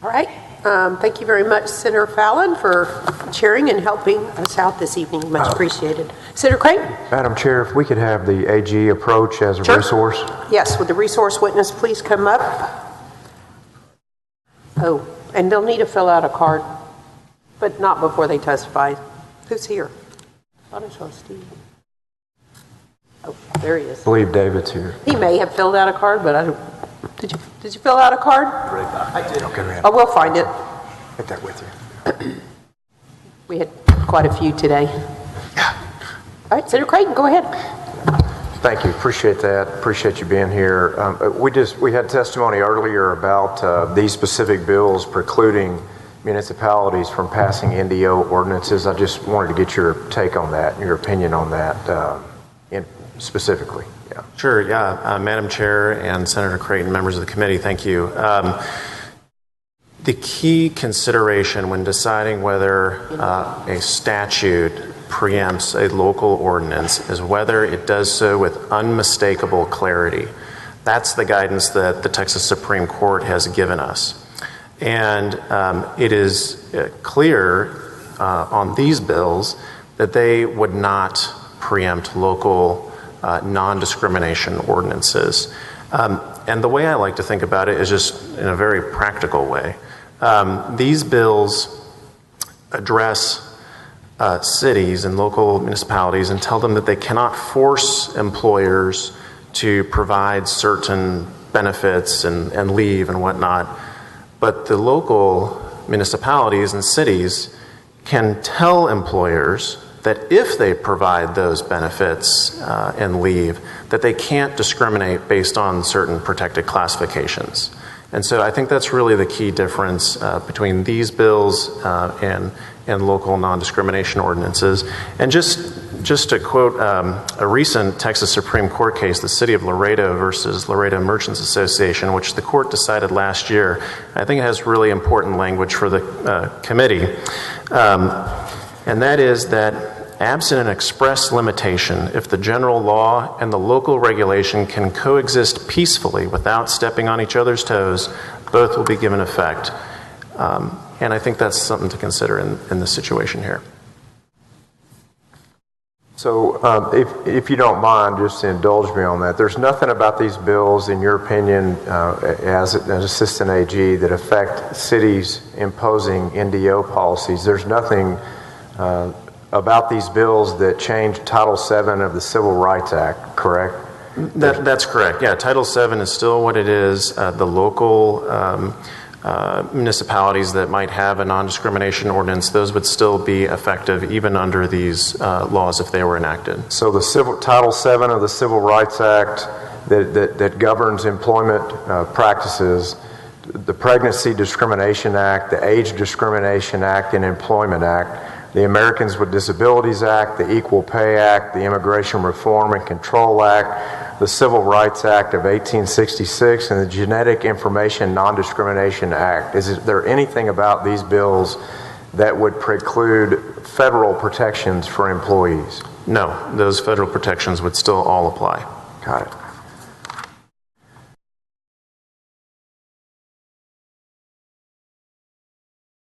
All right. Thank you very much, Senator Fallon, for chairing and helping us out this evening. Much appreciated. Senator Creighton? Madam Chair, if we could have the AG approach as a resource. Yes, would the resource witness please come up? Oh, and they'll need to fill out a card, but not before they testify. Who's here? I thought I saw Steve. Oh, there he is. I believe David's here. He may have filled out a card, but I don't. Did you fill out a card? I did. Okay, oh, we'll find it. Take that with you. We had quite a few today. Yeah. All right, Senator Creighton, go ahead. Thank you. Appreciate that. Appreciate you being here. We had testimony earlier about these specific bills precluding municipalities from passing NDO ordinances. I just wanted to get your take on that, your opinion on that specifically. Yeah. Sure. Yeah. Madam Chair and Senator Creighton, members of the committee, thank you. The key consideration when deciding whether a statute preempts a local ordinance is whether it does so with unmistakable clarity. That's the guidance that the Texas Supreme Court has given us. And it is clear on these bills that they would not preempt local non-discrimination ordinances. And the way I like to think about it is just in a very practical way. These bills address cities and local municipalities and tell them that they cannot force employers to provide certain benefits and leave and whatnot. But the local municipalities and cities can tell employers that if they provide those benefits and leave, that they can't discriminate based on certain protected classifications. And so I think that's really the key difference between these bills and local non-discrimination ordinances. And just to quote a recent Texas Supreme Court case, the City of Laredo versus Laredo Merchants Association, which the court decided last year, I think it has really important language for the committee. And that is that absent an express limitation, if the general law and the local regulation can coexist peacefully without stepping on each other's toes, both will be given effect. And I think that's something to consider in this situation here. So if you don't mind, just indulge me on that. There's nothing about these bills, in your opinion, as an assistant AG, that affect cities imposing NDO policies. There's nothing about these bills that change Title VII of the Civil Rights Act, correct? That's correct. Yeah, Title VII is still what it is. The local municipalities that might have a non-discrimination ordinance, those would still be effective even under these laws if they were enacted. So the Title VII of the Civil Rights Act that governs employment practices, the Pregnancy Discrimination Act, the Age Discrimination Act and Employment Act, the Americans with Disabilities Act, the Equal Pay Act, the Immigration Reform and Control Act, the Civil Rights Act of 1866, and the Genetic Information Non-Discrimination Act. Is there anything about these bills that would preclude federal protections for employees? No, those federal protections would still all apply. Got it.